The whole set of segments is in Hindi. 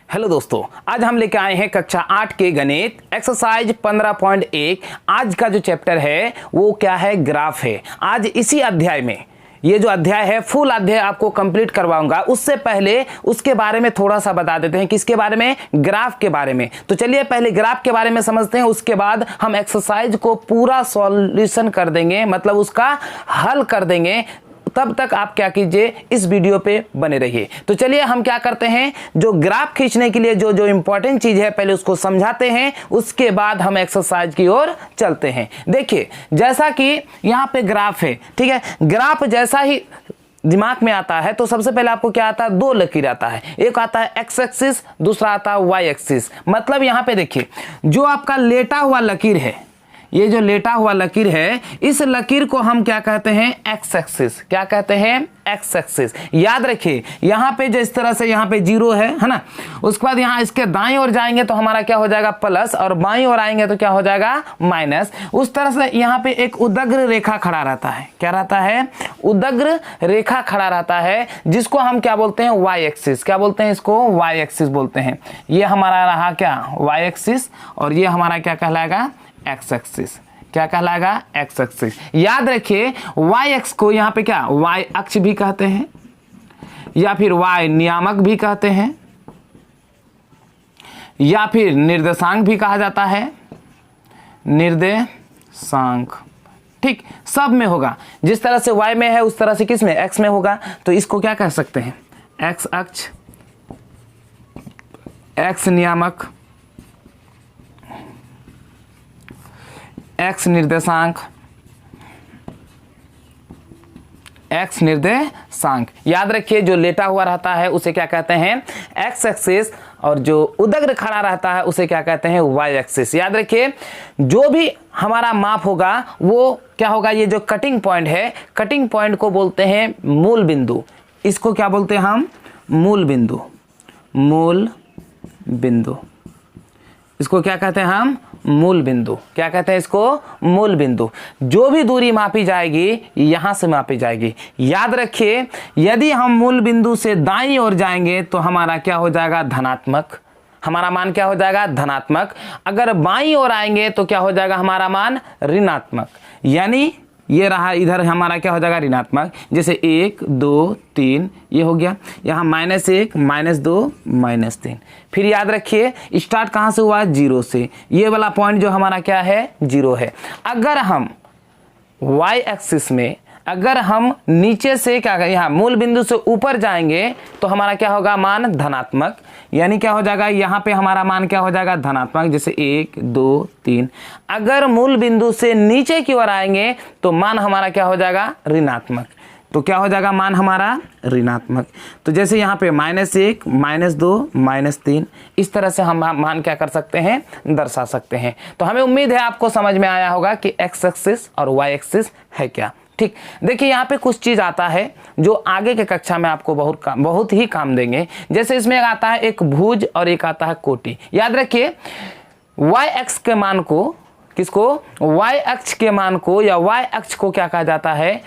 हेलो दोस्तों, आज हम लेके आए हैं कक्षा 8 के गणित एक्सरसाइज 15.1। आज का जो चैप्टर है वो क्या है, ग्राफ है। आज इसी अध्याय में, ये जो अध्याय है फुल अध्याय आपको कंप्लीट करवाऊंगा। उससे पहले उसके बारे में थोड़ा सा बता देते हैं, किसके बारे में, ग्राफ के बारे में। तो चलिए पहले ग्राफ के बारे में समझते हैं, उसके बाद हम एक्सरसाइज को पूरा सॉल्यूशन कर देंगे, मतलब उसका हल कर देंगे। तब तक आप क्या कीजिए, इस वीडियो पे बने रहिए। तो चलिए हम क्या करते हैं, जो ग्राफ खींचने के लिए जो जो इंपॉर्टेंट चीज है पहले उसको समझाते हैं, उसके बाद हम एक्सरसाइज की ओर चलते हैं। देखिए जैसा कि यहाँ पे ग्राफ है, ठीक है। ग्राफ जैसा ही दिमाग में आता है तो सबसे पहले आपको क्या आता है, दो लकीर आता है। एक आता है एक्स एक्सिस, दूसरा आता है वाई एक्सिस। मतलब यहाँ पे देखिए, जो आपका लेटा हुआ लकीर है, ये जो लेटा हुआ लकीर है, इस लकीर को हम क्या कहते हैं, एक्स एक्सिस। क्या कहते हैं, एक्स एक्सिस। याद रखिए यहाँ पे जिस तरह से यहाँ पे जीरो है ना, उसके बाद यहाँ इसके दाईं ओर जाएंगे तो हमारा क्या हो जाएगा, प्लस, और बाईं ओर आएंगे तो क्या हो जाएगा, माइनस। उस तरह से यहाँ पे एक उदग्र रेखा खड़ा रहता है। क्या रहता है, उदग्र रेखा खड़ा रहता है, जिसको हम क्या बोलते हैं, वाई एक्सिस। क्या बोलते हैं इसको, वाई एक्सिस बोलते हैं। ये हमारा रहा क्या, वाई एक्सिस, और ये हमारा क्या कहलाएगा, एक्स एक्सिस। क्या कहलाएगा, एक्स एक्सिस। याद रखिए वाई एक्स को यहाँ पे क्या, वाई अक्ष भी कहते हैं, या फिर वाई नियामक भी कहते हैं, या फिर निर्देशांक भी कहा जाता है, निर्देशांक। ठीक, सब में होगा। जिस तरह से वाई में है उस तरह से किस में, एक्स में होगा। तो इसको क्या कह सकते हैं, एक्स अक्ष, एक्स नियामक, एक्स निर्देशांक, एक्स निर्देशांक। याद रखिए जो लेटा हुआ रहता है उसे क्या कहते हैं, एक्स एक्सिस, और जो उदग्र खड़ा रहता है उसे क्या कहते हैं, वाई एक्सिस। याद रखिए जो भी हमारा माप होगा वो क्या होगा, ये जो कटिंग पॉइंट है, कटिंग पॉइंट को बोलते हैं मूल बिंदु। इसको क्या बोलते हैं हम, मूल बिंदु। मूल बिंदु, इसको क्या कहते हैं हम, मूल बिंदु। क्या कहते हैं इसको, मूल बिंदु। जो भी दूरी मापी जाएगी यहां से मापी जाएगी। याद रखिए यदि हम मूल बिंदु से दाईं ओर जाएंगे तो हमारा क्या हो जाएगा, धनात्मक। हमारा मान क्या हो जाएगा, धनात्मक। अगर बाईं ओर आएंगे तो क्या हो जाएगा, हमारा मान ऋणात्मक। यानी ये रहा, इधर हमारा क्या हो जाएगा, ऋणात्मक। जैसे 1 2 3 ये हो गया, यहाँ -1 -2 -3। फिर याद रखिए स्टार्ट कहाँ से हुआ, जीरो से। ये वाला पॉइंट जो हमारा क्या है, जीरो है। अगर हम वाई एक्सिस में, अगर हम नीचे से क्या, यहाँ मूल बिंदु से ऊपर जाएंगे तो हमारा क्या होगा, मान धनात्मक। यानी क्या हो जाएगा, यहाँ पे हमारा मान क्या हो जाएगा, धनात्मक। जैसे 1 2 3। अगर मूल बिंदु से नीचे की ओर आएंगे तो मान हमारा क्या हो जाएगा, ऋणात्मक। तो क्या हो जाएगा, मान हमारा ऋणात्मक। तो जैसे यहाँ पे -1 -2 -3, इस तरह से हम मान क्या कर सकते हैं, दर्शा सकते हैं। तो हमें उम्मीद है आपको समझ में आया होगा कि एक्स एक्सिस और वाई एक्सिस है क्या। ठीक, देखिए यहाँ पे कुछ चीज आता है जो आगे के कक्षा में आपको बहुत ही काम देंगे। जैसे इसमें आता है एक भुज और एक आता है कोटि। याद रखिए वाई एक्स के मान को, किसको, वाई अक्ष के मान को या वाई अक्ष को क्या कहा जाता है,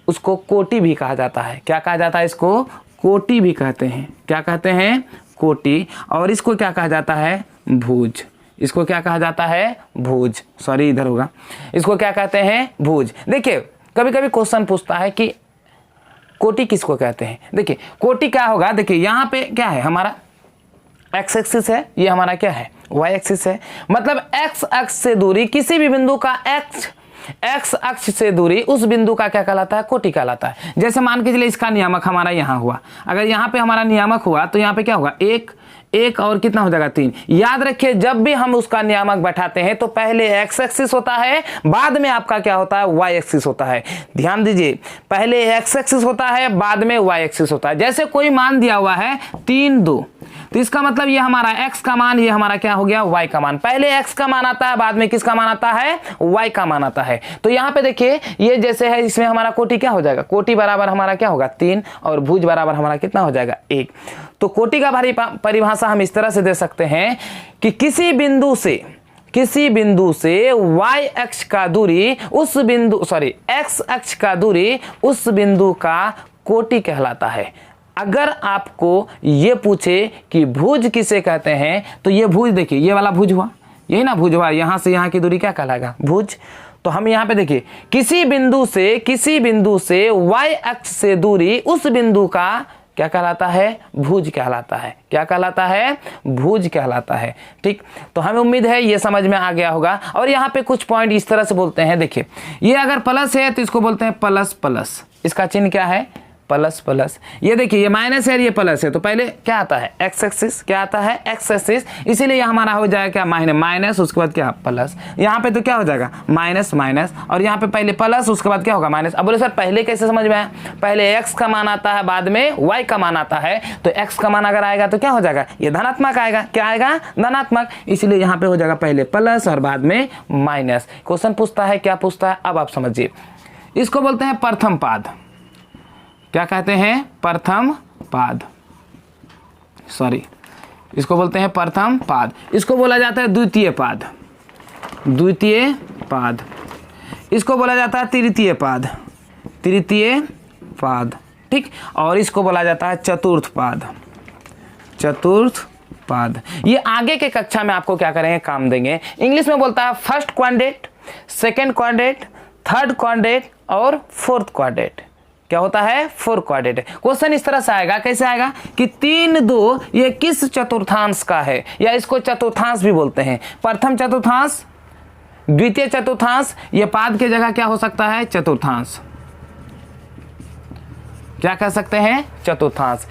उसको कोटि भी कहा जाता है। क्या कहा जाता है, इसको कोटि भी कहते हैं। क्या कहते हैं, कोटि। और इसको क्या कहा जाता है, भुज। इसको क्या कहा जाता है, भुज। सॉरी इधर होगा, इसको क्या कहते हैं, भुज। देखिए कभी कभी क्वेश्चन पूछता है कि कोटि किसको कहते हैं। देखिए कोटि क्या होगा, देखिए यहाँ पे क्या है, हमारा एक्स एक्सिस है, ये हमारा क्या है, वाई एक्सिस है। मतलब एक्स अक्ष से दूरी, किसी भी बिंदु का एक्स अक्ष से दूरी, उस बिंदु का क्या कहलाता है, कोटि कहलाता है। जैसे मान के चलिए इसका नियामक हमारा यहाँ हुआ, अगर यहाँ पे हमारा नियामक हुआ तो यहाँ पे क्या होगा, एक और कितना हो जाएगा, 3। याद रखिए जब भी हम उसका नियामक बैठाते हैं तो पहले एक्स एक्सिस होता है, बाद में आपका क्या होता है, वाई एक्सिस होता है। ध्यान दीजिए, पहले एक्स एक्सिस होता है, बाद में वाई एक्सिस होता है। जैसे कोई मान दिया हुआ है 3 2, तो इसका मतलब ये हमारा एक्स का मान, ये हमारा क्या हो गया, वाई का मान। पहले एक्स का मान आता है, बाद में किसका मान आता है, वाई का मान आता है। तो यहाँ पे देखिए ये जैसे है, इसमें हमारा कोटि क्या हो जाएगा, कोटि बराबर हमारा क्या होगा, 3, और भुज बराबर हमारा कितना हो जाएगा, 1। तो कोटि का परिभाषा हम इस तरह से दे सकते हैं कि किसी बिंदु से y अक्ष का दूरी उस बिंदु, एक्स अक्ष का दूरी उस बिंदु का कोटि कहलाता है। अगर आपको ये पूछे कि भुज किसे कहते हैं, तो ये भुज देखिए, ये वाला भुज हुआ, यही ना भुज हुआ, यहाँ से यहाँ की दूरी क्या कहलाएगा, भुज। तो हम यहाँ पे देखिए किसी बिंदु से y अक्ष से दूरी उस बिंदु का क्या कहलाता है, भुज कहलाता है। क्या कहलाता है, भुज कहलाता है। ठीक, तो हमें उम्मीद है ये समझ में आ गया होगा। और यहाँ पे कुछ पॉइंट इस तरह से बोलते हैं, देखिए ये अगर प्लस है तो इसको बोलते हैं प्लस प्लस, इसका चिन्ह क्या है, प्लस प्लस। ये देखिए ये माइनस है, ये प्लस है, तो पहले क्या आता है, एक्स एक्सिस, क्या आता है, एक्स एक्सिस, इसीलिए हमारा हो जाएगा क्या, माइनस, उसके बाद क्या, प्लस। यहाँ पे तो क्या हो जाएगा, माइनस माइनस, और यहाँ पे पहले प्लस, उसके बाद क्या होगा, माइनस। अब बोले सर पहले कैसे समझ में आया, पहले एक्स का मान आता है, बाद में वाई का मान आता है, तो एक्स का मान अगर आएगा तो क्या हो जाएगा, ये धनात्मक आएगा, क्या आएगा, धनात्मक, इसलिए यहाँ पे हो जाएगा पहले प्लस और बाद में माइनस। क्वेश्चन पूछता है, क्या पूछता है, अब आप समझिए। इसको बोलते हैं प्रथम पाद। क्या कहते हैं, प्रथम पाद, सॉरी, इसको बोलते हैं प्रथम पाद। इसको बोला जाता है द्वितीय पाद, द्वितीय पाद। इसको बोला जाता है तृतीय पाद, तृतीय पाद। ठीक, और इसको बोला जाता है चतुर्थ पाद, चतुर्थ पाद। ये आगे के कक्षा में आपको क्या करेंगे, काम देंगे। इंग्लिश में बोलता है first quadrant, second quadrant, third quadrant और फोर्थ क्वाड्रेंट। क्या होता है, फोर क्वाड्रेंट। क्वेश्चन इस तरह से आएगा, कैसे आएगा कि 3 2 ये किस चतुर्थांश का है, या इसको चतुर्थांश भी बोलते हैं। प्रथम चतुर्थांश, द्वितीय चतुर्थांश, ये पाद की जगह क्या हो सकता है, चतुर्थांश। क्या कह सकते हैं, चतुर्थांश।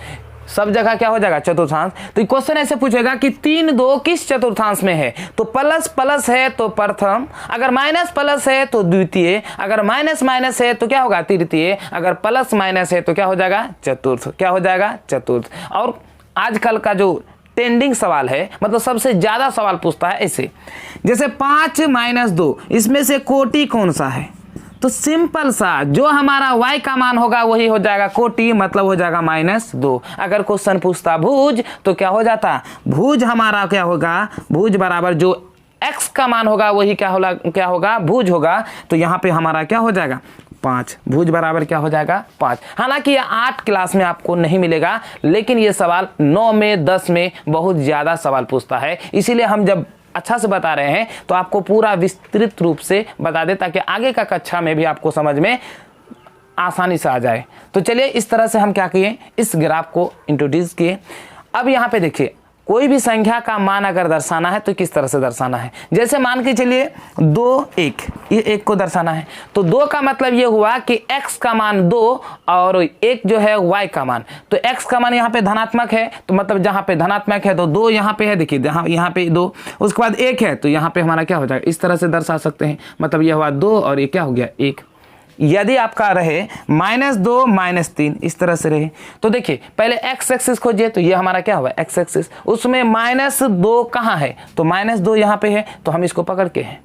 सब जगह क्या हो जाएगा, चतुर्थांश। तो क्वेश्चन ऐसे पूछेगा कि 3 2 किस चतुर्थांश में है, तो प्लस प्लस है तो प्रथम, अगर माइनस प्लस है तो द्वितीय, अगर माइनस माइनस है तो क्या होगा, तृतीय, अगर प्लस माइनस है तो क्या हो जाएगा, चतुर्थ। क्या हो जाएगा, चतुर्थ। और आजकल का जो ट्रेंडिंग सवाल है, मतलब सबसे ज्यादा सवाल पूछता है ऐसे, जैसे 5 - 2 इसमें से कोटि कौन सा है, तो सिंपल सा जो हमारा y का मान होगा वही हो जाएगा कोटि, मतलब हो जाएगा -2। अगर क्वेश्चन पूछता भुज तो क्या हो जाता, भुज हमारा क्या होगा, भुज बराबर जो x का मान होगा वही क्या होगा, भुज होगा। तो यहाँ पे हमारा क्या हो जाएगा, 5। भुज बराबर क्या हो जाएगा, 5। हालांकि ये 8 क्लास में आपको नहीं मिलेगा, लेकिन ये सवाल 9 में 10 में बहुत ज़्यादा सवाल पूछता है। इसीलिए हम जब अच्छा से बता रहे हैं तो आपको पूरा विस्तृत रूप से बता दे, ताकि आगे का कक्षा में भी आपको समझ में आसानी से आ जाए। तो चलिए इस तरह से हम क्या किए, इस ग्राफ को इंट्रोड्यूस किए। अब यहाँ पे देखिए, कोई भी संख्या का मान अगर दर्शाना है तो किस तरह से दर्शाना है। जैसे मान के चलिए 2 1, ये 1 को दर्शाना है, तो 2 का मतलब ये हुआ कि x का मान 2 और 1 जो है y का मान। तो x का मान यहाँ पे धनात्मक है, तो मतलब जहाँ पे धनात्मक है तो 2 यहाँ पे है, देखिए यहाँ पे 2, उसके बाद 1 है, तो यहाँ पे हमारा क्या हो जाएगा, इस तरह से दर्शा सकते हैं। मतलब ये हुआ 2 और ये क्या हो गया, 1। यदि आपका रहे -2 -3 इस तरह से रहे, तो देखिए पहले x एक्सिस खोजिए, तो ये हमारा क्या हुआ, x एक्सिस, उसमें -2 कहाँ है, तो -2 यहाँ पे है, तो हम इसको पकड़ के हैं,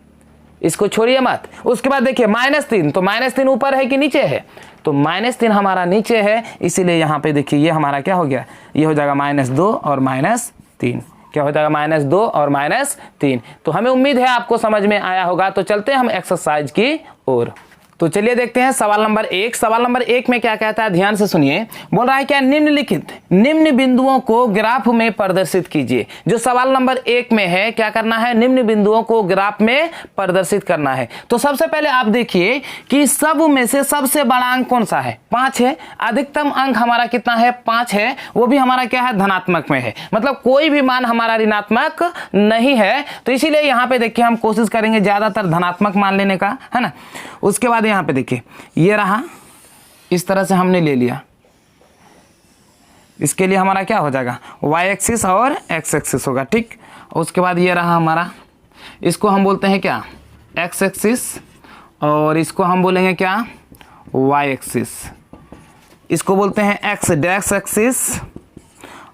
इसको छोड़िए मत। उसके बाद देखिए -3, तो -3 ऊपर है कि नीचे है, तो -3 हमारा नीचे है, इसीलिए यहाँ पे देखिए ये हमारा क्या हो गया, ये हो जाएगा -2 और -3। क्या हो जाएगा, -2 और -3। तो हमें उम्मीद है आपको समझ में आया होगा। तो चलते हैं हम एक्सरसाइज की ओर। तो चलिए देखते हैं सवाल नंबर 1। सवाल नंबर 1 में क्या कहता है, ध्यान से सुनिए। बोल रहा है क्या, निम्नलिखित निम्न बिंदुओं को ग्राफ में प्रदर्शित कीजिए। जो सवाल नंबर 1 में है, क्या करना है, निम्न बिंदुओं को ग्राफ में प्रदर्शित करना है। तो सबसे पहले आप देखिए कि सब में से सबसे बड़ा अंक कौन सा है, 5 है। अधिकतम अंक हमारा कितना है, 5 है, वो भी हमारा क्या है, धनात्मक में है, मतलब कोई भी मान हमारा ऋणात्मक नहीं है। तो इसीलिए यहाँ पे देखिए हम कोशिश करेंगे ज्यादातर धनात्मक मान लेने का, है ना। उसके बाद यहाँ पे देखिए ये रहा, इस तरह से हमने ले लिया, इसके लिए हमारा क्या हो जाएगा, y एक्सिस और x एक्सिस होगा। ठीक, उसके बाद ये रहा हमारा, इसको हम बोलते हैं क्या, x एक्सिस, और इसको हम बोलेंगे क्या, y एक्सिस। इसको बोलते हैं x डैश एक्सिस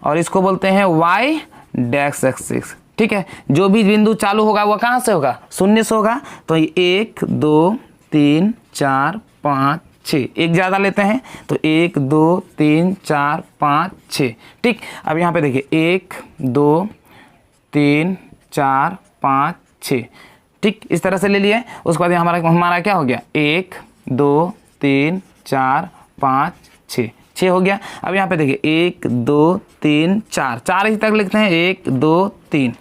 और इसको बोलते हैं y डैश एक्सिस। ठीक है, जो भी बिंदु चालू होगा वो कहाँ से होगा, 0 से होगा। तो 1 2 3 4 5 6, एक ज़्यादा लेते हैं तो 1 2 3 4 5 6। ठीक, अब यहाँ पे देखिए 1 2 3 4 5 6। ठीक, इस तरह से ले लिए। उसके बाद हमारा क्या हो गया, 1 2 3 4 5 6। 6 हो गया। अब यहाँ पे देखिए 1 2 3 4, 4 ही तक लिखते हैं, 1 2 3,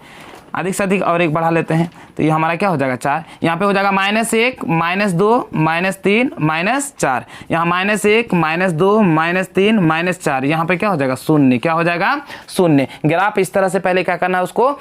अधिक से अधिक और एक बढ़ा लेते हैं तो ये हमारा क्या हो जाएगा 4। यहाँ पे हो जाएगा -1 -2 -3 -4, यहाँ -1 -2 -3 -4, यहाँ पे क्या हो जाएगा 0, क्या हो जाएगा 0। ग्राफ इस तरह से पहले क्या करना है, उसको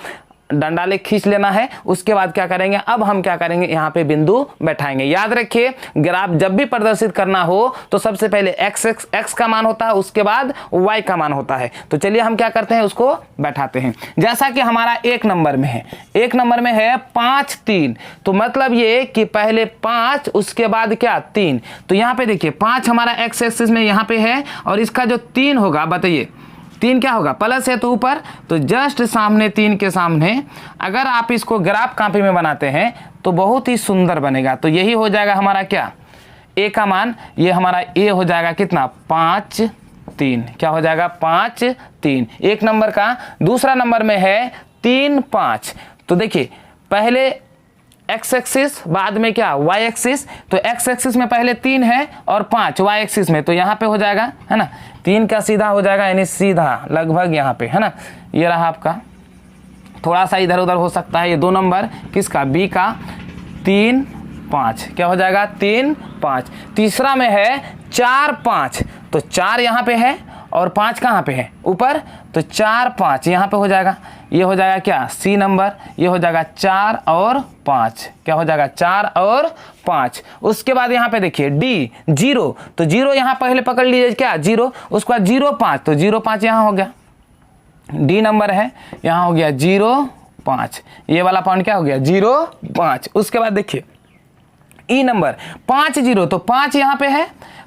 डंडा ले खींच लेना है। उसके बाद क्या करेंगे, अब हम क्या करेंगे, यहाँ पे बिंदु बैठाएंगे। याद रखिए ग्राफ जब भी प्रदर्शित करना हो तो सबसे पहले x का मान होता है, उसके बाद y का मान होता है। तो चलिए हम क्या करते हैं, उसको बैठाते हैं। जैसा कि हमारा 1 नंबर में है, 1 नंबर में है 5 3, तो मतलब ये कि पहले 5 उसके बाद क्या 3। तो यहाँ पे देखिए 5 हमारा x एक्सिस में यहाँ पे है, और इसका जो 3 होगा, बताइए 3 क्या होगा, प्लस है तो ऊपर, तो जस्ट सामने 3 के सामने अगर आप इसको ग्राफ कॉपी में बनाते हैं तो बहुत ही सुंदर बनेगा। तो यही हो जाएगा हमारा क्या, a का मान, ये हमारा a हो जाएगा कितना 5 3, क्या हो जाएगा 5 3, 1 नंबर का। दूसरा नंबर में है 3 5, तो देखिए पहले x एक्सिस बाद में क्या y एक्सिस, तो x एक्सिस में पहले 3 है और 5 y एक्सिस में, तो यहाँ पे हो जाएगा है ना 3 का सीधा हो जाएगा, यानी सीधा लगभग यहाँ पे है ना, ये रहा आपका, थोड़ा सा इधर उधर हो सकता है। ये 2 नंबर किसका, b का 3 5, क्या हो जाएगा 3 5। तीसरा में है 4 5, तो 4 यहाँ पे है और 5 कहाँ पे है ऊपर, तो 4 5 यहाँ पे हो जाएगा, ये हो जाएगा क्या सी नंबर, ये हो जाएगा 4 और 5, क्या हो जाएगा 4 और 5। उसके बाद यहाँ पे देखिए डी 0, तो 0 यहाँ पहले पकड़ लीजिए क्या 0, उसके बाद 0 5, तो 0 5 यहाँ हो गया, डी नंबर है, यहाँ हो गया 0 5, ये वाला पॉइंट क्या हो गया 0 5। उसके बाद देखिए ई नंबर 5 0, तो 5 यहाँ पे है,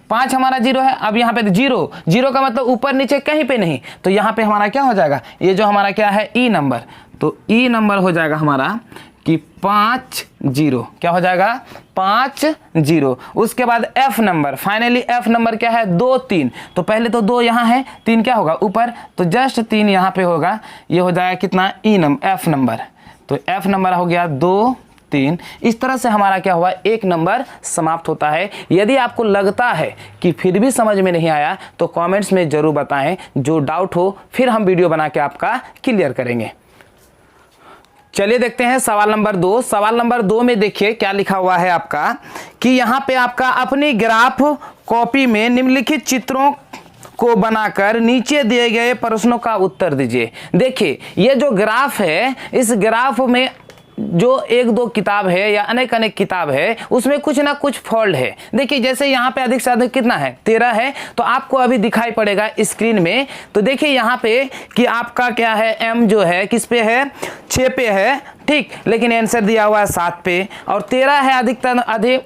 5 हमारा 0 है। अब यहाँ पे 0 0 का मतलब ऊपर नीचे कहीं पे नहीं, तो यहाँ पे हमारा क्या हो जाएगा, ये जो हमारा क्या है ई नंबर, तो ई नंबर हो जाएगा हमारा कि 5 0, क्या हो जाएगा 5 0। उसके बाद F number, finally F number क्या है 2 3, तो पहले तो 2 यहाँ है, 3 क्या होगा ऊपर, तो जस्ट 3 यहाँ पे होगा, ये हो जाएगा कितना ई नंबर एफ नंबर, तो एफ नंबर हो गया 2 3। इस तरह से हमारा क्या हुआ 1 नंबर समाप्त होता है। यदि आपको लगता है कि फिर भी समझ में नहीं आया तो कमेंट्स में जरूर बताएं, जो डाउट हो फिर हम वीडियो बना के आपका क्लियर करेंगे। चलिए देखते हैं सवाल नंबर 2। सवाल नंबर 2 में देखिए क्या लिखा हुआ है आपका, कि यहाँ पे आपका अपनी ग्राफ कॉपी में निम्नलिखित चित्रों को बनाकर नीचे दिए गए प्रश्नों का उत्तर दीजिए। देखिए ये जो ग्राफ है, इस ग्राफ में जो 1-2 किताब है या अनेक किताब है, उसमें कुछ ना कुछ फॉल्ट है। देखिए जैसे यहाँ पे अधिक से अधिक कितना है 13 है, तो आपको अभी दिखाई पड़ेगा स्क्रीन में। तो देखिए यहाँ पे कि आपका क्या है, m जो है किस पे है 6 पे है, ठीक, लेकिन आंसर दिया हुआ है 7 पे, और 13 है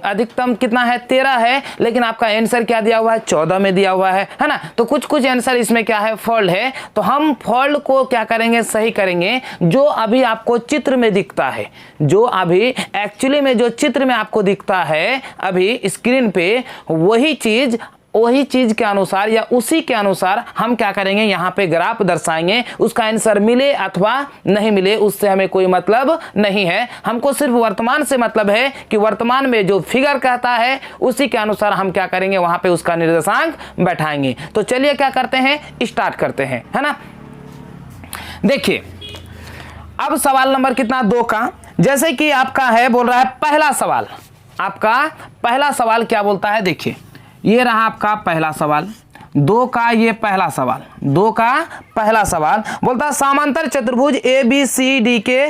अधिकतम कितना है 13 है, लेकिन आपका आंसर क्या दिया हुआ है 14 में दिया हुआ है ना। तो कुछ आंसर इसमें क्या है फॉल्ट है, तो हम फॉल्ट को क्या करेंगे सही करेंगे। जो अभी आपको चित्र में दिखता है, जो अभी एक्चुअली में जो चित्र में आपको दिखता है अभी स्क्रीन पे, वही चीज के अनुसार या उसी के अनुसार हम क्या करेंगे, यहाँ पे ग्राफ दर्शाएंगे। उसका आंसर मिले अथवा नहीं मिले उससे हमें कोई मतलब नहीं है, हमको सिर्फ वर्तमान से मतलब है कि वर्तमान में जो फिगर कहता है उसी के अनुसार हम क्या करेंगे, वहां पे उसका निर्देशांक बैठाएंगे। तो चलिए क्या करते हैं, स्टार्ट करते हैं, है ना। देखिए अब सवाल नंबर कितना 2 का, जैसे कि आपका है बोल रहा है पहला सवाल, आपका पहला सवाल क्या बोलता है, देखिए ये रहा आपका पहला सवाल, 2 का ये पहला सवाल, 2 का पहला सवाल बोलता है समांतर चतुर्भुज ABCD के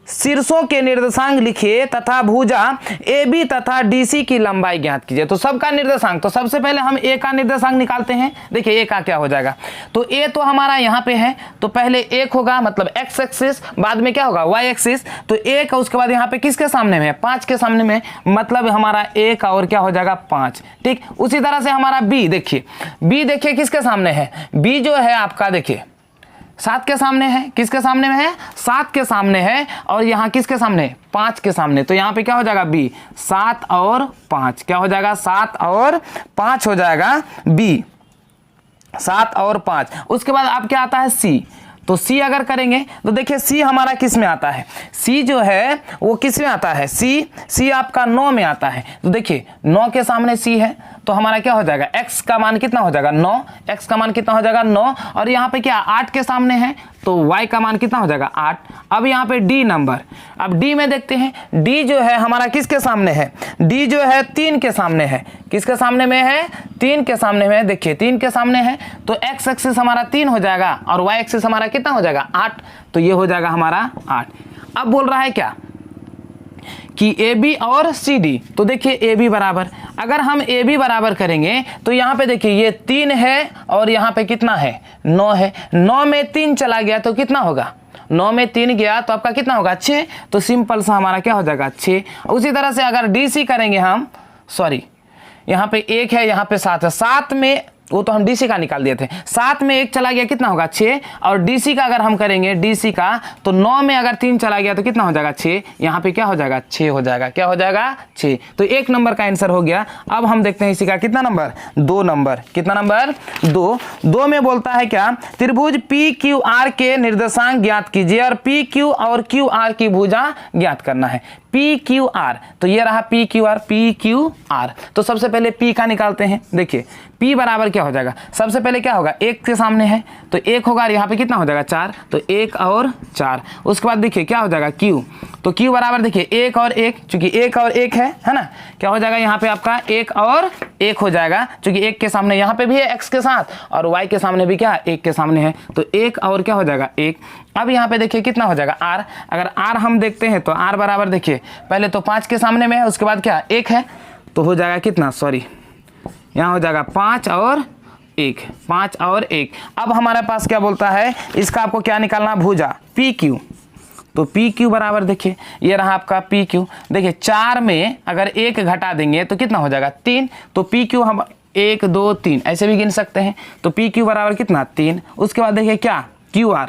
शीर्षों के निर्देशांक लिखिए तथा भुजा AB तथा DC की लंबाई ज्ञात कीजिए। तो सबका निर्देशांक, तो सबसे पहले हम A का निर्देशांक निकालते हैं। देखिए A का क्या हो जाएगा, तो A तो हमारा यहाँ पे है, तो पहले 1 होगा मतलब x एक्सिस, बाद में क्या होगा y एक्सिस, तो 1 उसके बाद यहाँ पे किसके सामने में है 5 के सामने में, मतलब हमारा 1 और क्या हो जाएगा 5, ठीक। उसी तरह से हमारा B देखिए किसके सामने है, B जो है आपका देखिए 7 के सामने है, किसके सामने में है 7 के सामने है, और यहाँ किसके सामने 5 के सामने, तो यहाँ पे क्या हो जाएगा B 7 और 5, क्या हो जाएगा 7 और 5 हो जाएगा B 7 और 5। उसके बाद अब क्या आता है C, तो सी अगर करेंगे तो देखिए सी हमारा किस में आता है, सी जो है वो किस में आता है, सी आपका 9 में आता है। तो देखिए 9 के सामने सी है तो हमारा क्या हो जाएगा, x का मान कितना हो जाएगा 9, x का मान कितना हो जाएगा 9, और यहाँ पे क्या 8 के सामने है तो y का मान कितना हो जाएगा 8। अब यहाँ पे d नंबर, अब d में देखते हैं, d जो है हमारा किसके सामने है, d जो है 3 के सामने है, किसके सामने में है, 3 के सामने में। देखिए 3 के सामने है तो x एक्सिस हमारा 3 हो जाएगा और y एक्सिस हमारा कितना हो जाएगा 8, तो ये हो जाएगा हमारा 8। अब बोल रहा है क्या कि AB और CD, तो देखिए AB बराबर, अगर हम AB बराबर करेंगे तो यहाँ पे देखिए ये 3 है और यहाँ पे कितना है 9 है, 9 में 3 चला गया तो कितना होगा, 9 में 3 गया तो आपका कितना होगा 6, तो सिंपल सा हमारा क्या हो जाएगा 6। उसी तरह से अगर DC करेंगे हम, सॉरी यहाँ पे 1 है यहाँ पे 7 है, 7 में वो तो हम DC का निकाल दिए थे, 7 में 1 चला गया कितना होगा 6, और DC का अगर हम करेंगे DC का तो 9 में अगर 3 चला गया तो कितना हो जाएगा 6, यहाँ पे क्या हो जाएगा 6 हो जाएगा, क्या हो जाएगा 6। तो 1 नंबर का आंसर हो गया। अब हम देखते हैं इसी का कितना नंबर, 2 नंबर, कितना नंबर 2 में बोलता है क्या, त्रिभुज PQR के निर्देशांक ज्ञात कीजिए और PQ और QR की भुजा ज्ञात करना है। PQR, तो ये रहा PQR, तो सबसे पहले P का निकालते हैं। देखिए P बराबर क्या हो जाएगा, सबसे पहले क्या होगा 1 के सामने है तो 1 होगा, यहाँ पे कितना हो जाएगा 4, तो 1 और 4। उसके बाद देखिए क्या हो जाएगा Q, तो Q बराबर देखिए 1 और 1, चूंकि 1 और 1 है ना, क्या हो जाएगा यहाँ पे आपका 1 और 1 हो जाएगा, चूंकि 1 के सामने यहाँ पे भी है x के साथ और y के सामने भी क्या 1 के सामने है, तो 1 और क्या हो जाएगा 1। अब यहाँ पे देखिए कितना हो जाएगा r, अगर r हम देखते हैं तो r बराबर देखिए पहले तो 5 के सामने में है, उसके बाद क्या 1 है तो हो जाएगा कितना, सॉरी यहाँ हो जाएगा 5 और 1। अब हमारे पास क्या बोलता है, इसका आपको क्या निकालना, भुजा PQ, तो PQ बराबर देखिए ये रहा आपका PQ। देखिए 4 में अगर 1 घटा देंगे तो कितना हो जाएगा 3, तो PQ हम 1 2 3 ऐसे भी गिन सकते हैं, तो PQ बराबर कितना 3। उसके बाद देखिए क्या QR,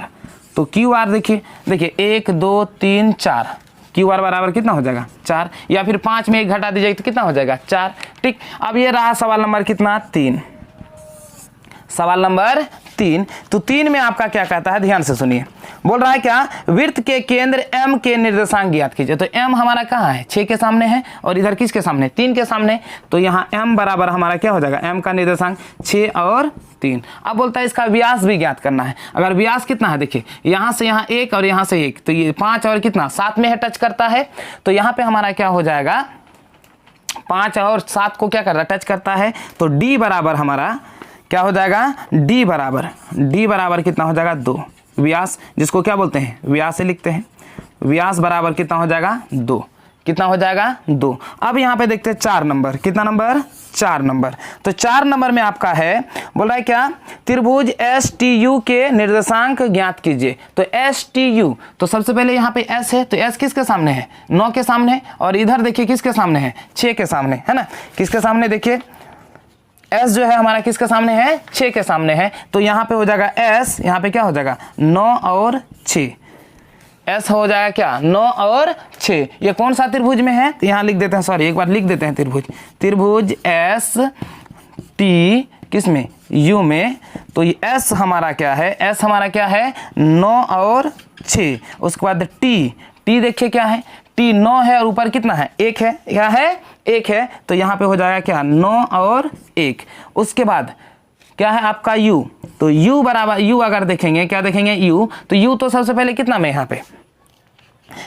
तो QR देखिए 1 2 3 4, QR बराबर कितना हो जाएगा 4, या फिर 5 में 1 घटा दीजिए तो कितना हो जाएगा 4। ठीक, अब ये रहा सवाल नंबर कितना 3, सवाल नंबर 3। तो 3 में आपका क्या कहता है, ध्यान से सुनिए, बोल रहा है क्या, वृत्त के केंद्र M के निर्देशांक ज्ञात कीजिए। तो M हमारा कहाँ है, 6 के सामने है और इधर किसके सामने 3 के सामने, तो यहाँ M बराबर हमारा क्या हो जाएगा, M का निर्देशांक 6 और 3। अब बोलता है इसका व्यास भी ज्ञात करना है। अगर व्यास कितना है, देखिए यहाँ से यहाँ 1 और यहाँ से 1, तो ये 5 और कितना 7 में है टच करता है, तो यहाँ पे हमारा क्या हो जाएगा 5 और 7 को क्या कर रहा है, टच करता है, तो D बराबर हमारा क्या हो जाएगा, D बराबर कितना हो जाएगा 2। व्यास जिसको क्या बोलते हैं, व्यास से लिखते हैं, व्यास बराबर कितना हो जाएगा 2, कितना हो जाएगा 2। अब यहाँ पे देखते हैं 4 नंबर, कितना नंबर 4 नंबर। तो 4 नंबर में आपका है, बोल रहा है क्या, त्रिभुज STU के निर्देशांक ज्ञात कीजिए। तो STU, तो सबसे पहले यहाँ पे S है, तो S किसके सामने है 9 के सामने, और इधर देखिए किसके सामने है 6 के सामने, है ना, किसके सामने देखिए S जो है हमारा किसके सामने है 6 के सामने है, तो यहाँ पे हो जाएगा S, यहाँ पे क्या हो जाएगा 9 और 6, S हो जाएगा क्या 9 और 6। ये कौन सा त्रिभुज में है, तो यहाँ लिख देते हैं, सॉरी एक बार लिख देते हैं, त्रिभुज ST किस में U में, तो ये S हमारा क्या है, S हमारा क्या है 9 और 6। उसके बाद T देखिए क्या है, T 9 है और ऊपर कितना है 1 है, क्या है 1 है, तो यहाँ पे हो जाएगा क्या 9 और 1। उसके बाद क्या है आपका U, तो U बराबर, U अगर देखेंगे क्या देखेंगे U, तो U तो सबसे पहले कितना में यहाँ पे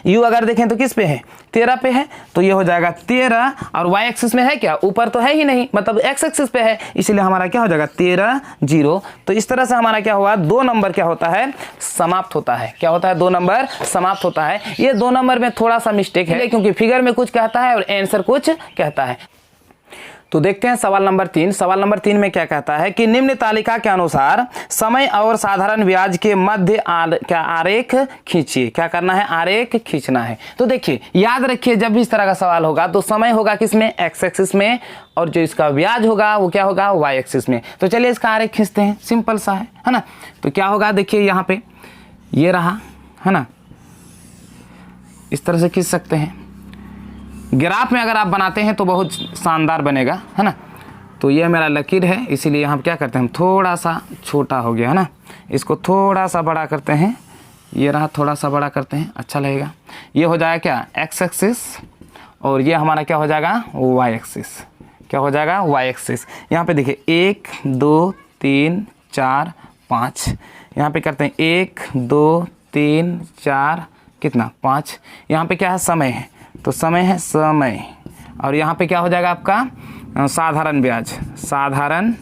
U अगर देखें तो किस पे है 13 पे है, तो ये हो जाएगा 13, और y एक्सिस में है क्या, ऊपर तो है ही नहीं, मतलब x एक्सिस पे है, इसलिए हमारा क्या हो जाएगा 13 0। तो इस तरह से हमारा क्या हुआ 2 नंबर क्या होता है समाप्त होता है, क्या होता है 2 नंबर समाप्त होता है। ये 2 नंबर में थोड़ा सा मिस्टेक है, क्योंकि फिगर में कुछ कहता है और आंसर कुछ कहता है। तो देखते हैं सवाल नंबर 3। सवाल नंबर 3 में क्या कहता है कि निम्न तालिका के अनुसार समय और साधारण ब्याज के मध्य क्या आरेख खींचिए। क्या करना है, आरेख खींचना है। तो देखिए याद रखिए, जब भी इस तरह का सवाल होगा तो समय होगा किसमें, एक्स एक्सिस में, और जो इसका ब्याज होगा वो क्या होगा, वाई एक्सिस में। तो चलिए इसका आरेख खींचते हैं, सिंपल सा है ना। तो क्या होगा देखिए यहाँ पे ये रहा, है ना, इस तरह से खींच सकते हैं। ग्राफ में अगर आप बनाते हैं तो बहुत शानदार बनेगा, है ना। तो ये मेरा लकीर है, इसीलिए हम क्या करते हैं, हम थोड़ा सा छोटा हो गया है ना, इसको थोड़ा सा बड़ा करते हैं, ये रहा, थोड़ा सा बड़ा करते हैं, अच्छा लगेगा। ये हो जाएगा क्या, एक्स एक्सिस, और ये हमारा क्या हो जाएगा, वाई एक्सिस। क्या हो जाएगा, वाई एक्सिस। यहाँ पे देखिए 1 2 3 4 5, यहाँ पे करते हैं 1 2 3 4 कितना 5। यहाँ पे क्या है, समय है, तो समय है समय, और यहाँ पे क्या हो जाएगा आपका साधारण ब्याज। साधारण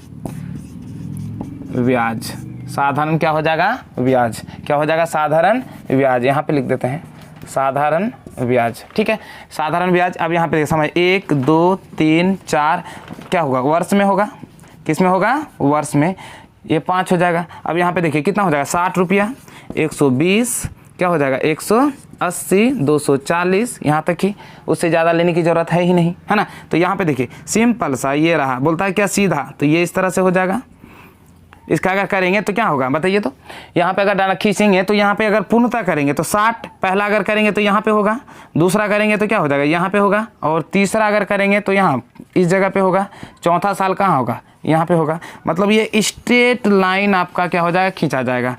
ब्याज, साधारण क्या हो जाएगा, ब्याज। क्या हो जाएगा, साधारण ब्याज। यहाँ पे लिख देते हैं साधारण ब्याज, ठीक है, साधारण ब्याज। अब यहाँ पे समय 1 2 3 4 क्या होगा, वर्ष में होगा, किस में होगा, वर्ष में, ये 5 हो जाएगा। अब यहाँ पे देखिए कितना हो जाएगा, 60 रुपया, 120 क्या हो जाएगा, 180 240, यहाँ तक ही, उससे ज़्यादा लेने की ज़रूरत है ही नहीं, है ना। तो यहाँ पे देखिए सिंपल सा ये रहा, बोलता है क्या सीधा, तो ये इस तरह से हो जाएगा। इसका अगर करेंगे तो क्या होगा बताइए, तो यहाँ पे अगर डायरेक्ट खींचेंगे तो यहाँ पे अगर पूर्णता करेंगे तो 60, पहला अगर करेंगे तो यहाँ पे होगा, दूसरा करेंगे तो क्या हो जाएगा, यहाँ पे होगा, और तीसरा अगर करेंगे तो यहाँ इस जगह पे होगा, चौथा साल कहाँ होगा, यहाँ पे होगा। मतलब ये स्ट्रेट लाइन आपका क्या हो जाएगा, खींचा जाएगा।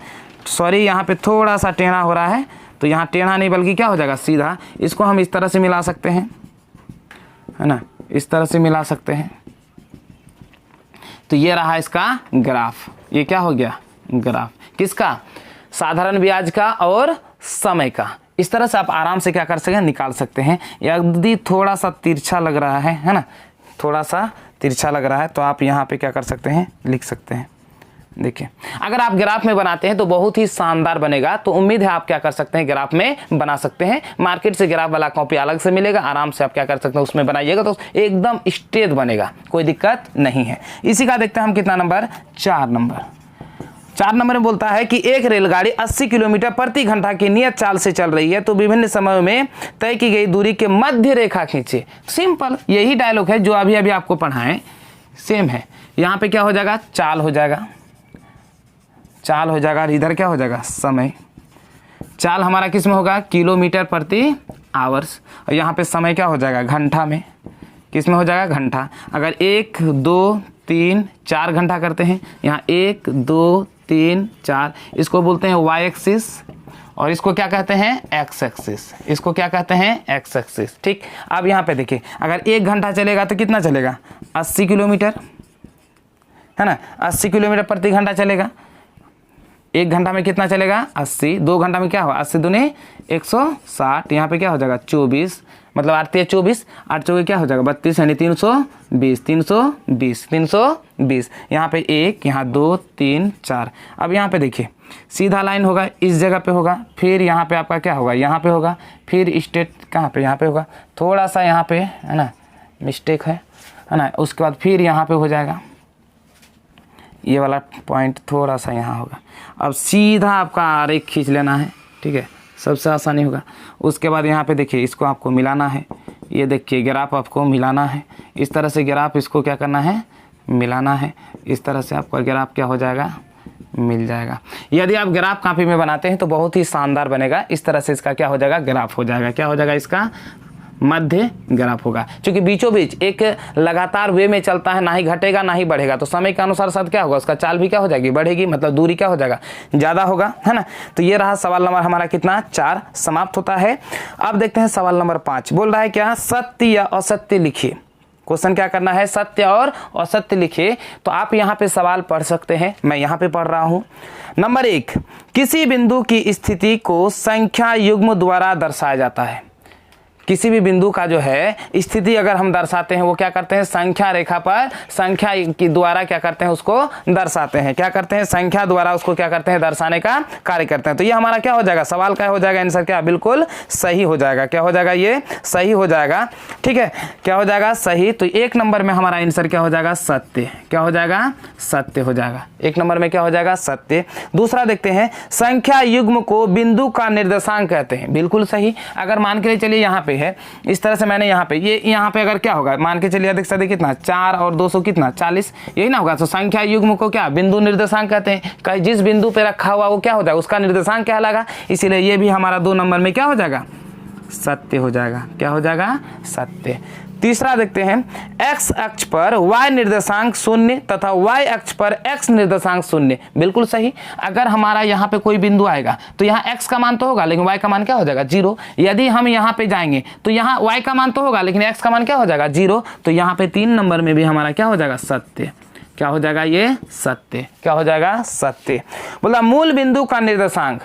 सॉरी यहाँ पे थोड़ा सा टेढ़ा हो रहा है, तो यहाँ टेढ़ा नहीं बल्कि क्या हो जाएगा, सीधा। इसको हम इस तरह से मिला सकते हैं, है ना, इस तरह से मिला सकते हैं। तो ये रहा इसका ग्राफ। ये क्या हो गया, ग्राफ किसका, साधारण ब्याज का और समय का। इस तरह से आप आराम से क्या कर सकते हैं, निकाल सकते हैं। यदि थोड़ा सा तिरछा लग रहा है ना, थोड़ा सा तिरछा लग रहा है, तो आप यहाँ पे क्या कर सकते हैं, लिख सकते हैं। देखिए अगर आप ग्राफ में बनाते हैं तो बहुत ही शानदार बनेगा। तो उम्मीद है आप क्या कर सकते हैं, ग्राफ में बना सकते हैं। मार्केट से ग्राफ वाला कॉपी अलग से मिलेगा, आराम से आप क्या कर सकते हैं, उसमें बनाइएगा तो एकदम स्ट्रेट बनेगा, कोई दिक्कत नहीं है। इसी का देखते हैं हम कितना नंबर, 4 नंबर। 4 नंबर में बोलता है कि एक रेलगाड़ी 80 किलोमीटर प्रति घंटा की नियत चाल से चल रही है, तो विभिन्न समयों में तय की गई दूरी के मध्य रेखा खींचे। सिंपल यही डायलॉग है जो अभी अभी आपको पढ़ाएं, सेम है। यहाँ पे क्या हो जाएगा, चाल हो जाएगा, चाल हो जाएगा, और इधर क्या हो जाएगा, समय। चाल हमारा किस में होगा, किलोमीटर प्रति आवर्स, और यहाँ पे समय क्या हो जाएगा, घंटा में। किस में हो जाएगा, घंटा। अगर 1 2 3 4 घंटा करते हैं, यहाँ 1 2 3 4, इसको बोलते हैं वाई एक्सिस, और इसको क्या कहते हैं, एक्स एक्सिस। इसको क्या कहते हैं, एक्स एक्सिस, ठीक। अब यहाँ पे देखिए अगर 1 घंटा चलेगा तो कितना चलेगा, 80 किलोमीटर, है ना, 80 किलोमीटर प्रति घंटा चलेगा। 1 घंटा में कितना चलेगा, 80। 2 घंटा में क्या होगा, 80 दूनी 160, यहाँ पे क्या हो जाएगा 24, मतलब 8 × 24, 8 चौके क्या हो जाएगा 32, यानी 320, 320, 320। यहाँ पे 1, यहाँ 2 3 4। अब यहाँ पे देखिए सीधा लाइन होगा, इस जगह पे होगा, फिर यहाँ पे आपका क्या होगा, यहाँ पे होगा, फिर स्ट्रेट कहाँ पे, यहाँ पे होगा, थोड़ा सा यहाँ पे है ना मिस्टेक है ना, उसके बाद फिर यहाँ पे हो जाएगा, ये वाला पॉइंट थोड़ा सा यहाँ होगा। अब सीधा आपका आरेख खींच लेना है, ठीक है, सबसे आसानी होगा। उसके बाद यहाँ पे देखिए इसको आपको मिलाना है, ये देखिए ग्राफ आपको मिलाना है, इस तरह से ग्राफ इसको क्या करना है, मिलाना है। इस तरह से आपका ग्राफ क्या हो जाएगा, मिल जाएगा। यदि आप ग्राफ कॉपी में बनाते हैं तो बहुत ही शानदार बनेगा। इस तरह से इसका क्या हो जाएगा, ग्राफ हो जाएगा। क्या हो जाएगा, इसका मध्य ग्राफ होगा, क्योंकि बीचों बीच एक लगातार वे में चलता है, ना ही घटेगा ना ही बढ़ेगा। तो समय के अनुसार साथ क्या होगा, उसका चाल भी क्या हो जाएगी, बढ़ेगी, मतलब दूरी क्या हो जाएगा, ज़्यादा होगा, है ना। तो ये रहा सवाल नंबर हमारा कितना, 4 समाप्त होता है। अब देखते हैं सवाल नंबर 5। बोल रहा है क्या, सत्य या असत्य लिखिए। क्वेश्चन क्या करना है, सत्य और असत्य लिखिए। तो आप यहाँ पे सवाल पढ़ सकते हैं, मैं यहाँ पे पढ़ रहा हूँ। नंबर 1, किसी बिंदु की स्थिति को संख्या युग्म द्वारा दर्शाया जाता है। किसी भी बिंदु का जो है स्थिति अगर हम दर्शाते हैं, वो क्या करते हैं, संख्या रेखा पर संख्या की द्वारा क्या करते हैं, उसको दर्शाते हैं। क्या करते हैं, संख्या द्वारा उसको क्या करते हैं, दर्शाने का कार्य करते हैं। तो ये हमारा क्या हो जाएगा, सवाल क्या हो जाएगा, आंसर क्या, बिल्कुल सही हो जाएगा। क्या हो जाएगा, ये सही हो जाएगा, ठीक है, क्या हो जाएगा, सही। तो 1 नंबर में हमारा आंसर क्या हो जाएगा, सत्य। क्या हो जाएगा, सत्य हो जाएगा। 1 नंबर में क्या हो जाएगा, सत्य। दूसरा देखते हैं, संख्या युग्म को बिंदु का निर्देशांक कहते हैं। बिल्कुल सही। अगर मान के चलिए यहाँ पे है, इस तरह से मैंने यहाँ पे, ये यहाँ पे अगर क्या होगा, मान के चलिए अधिक से अधिक कितना, 4 और 200 कितना, 40, यही ना होगा। तो संख्या युग्म को क्या, बिंदु निर्देशांक कहते हैं। कहीं जिस बिंदु पे रखा हुआ वो क्या हो जाएगा, उसका निर्देशांक क्या लगा। इसीलिए ये भी हमारा 2 नंबर में क्या हो जाएगा, सत्य हो जाएगा। क्या हो जाएगा, सत्य। तीसरा देखते हैं, x अक्ष पर y निर्देशांक 0 तथा y अक्ष पर x निर्देशांक 0। बिल्कुल सही। अगर हमारा यहाँ पे कोई बिंदु आएगा तो यहाँ x का मान तो होगा लेकिन y का मान क्या हो जाएगा 0। यदि हम यहाँ पे जाएंगे तो यहाँ y का मान तो होगा लेकिन x का मान क्या हो जाएगा 0। तो यहाँ पे 3 नंबर में भी हमारा क्या हो जाएगा सत्य। क्या हो जाएगा ये सत्य। क्या हो जाएगा सत्य। बोला मूल बिंदु का निर्देशांक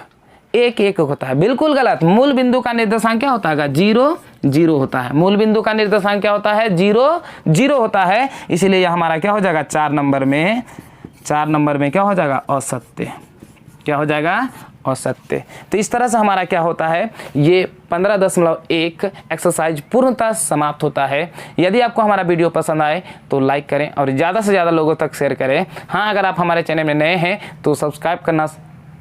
1 होता है। बिल्कुल गलत। मूल बिंदु का निर्देशांक क्या होता है 0 होता है। मूल बिंदु का निर्देशांक क्या होता है 0 होता है। इसीलिए यह हमारा क्या हो जाएगा 4 नंबर में क्या हो जाएगा असत्य। क्या हो जाएगा असत्य। तो इस तरह से हमारा क्या होता है ये 15.1 एक्सरसाइज पूर्णतः समाप्त होता है। यदि आपको हमारा वीडियो पसंद आए तो लाइक करें और ज़्यादा से ज़्यादा लोगों तक शेयर करें। हाँ, अगर आप हमारे चैनल में नए हैं तो सब्सक्राइब करना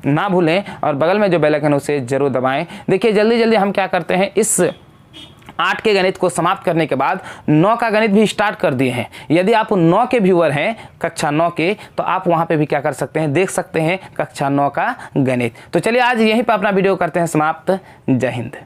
ना भूलें और बगल में जो बेल आइकन है उसे जरूर दबाएं। देखिए जल्दी हम क्या करते हैं, इस 8 के गणित को समाप्त करने के बाद 9 का गणित भी स्टार्ट कर दिए हैं। यदि आप 9 के व्यूअर हैं कक्षा 9 के तो आप वहां पे भी क्या कर सकते हैं, देख सकते हैं कक्षा 9 का गणित। तो चलिए आज यहीं पर अपना वीडियो करते हैं समाप्त। जय हिंद।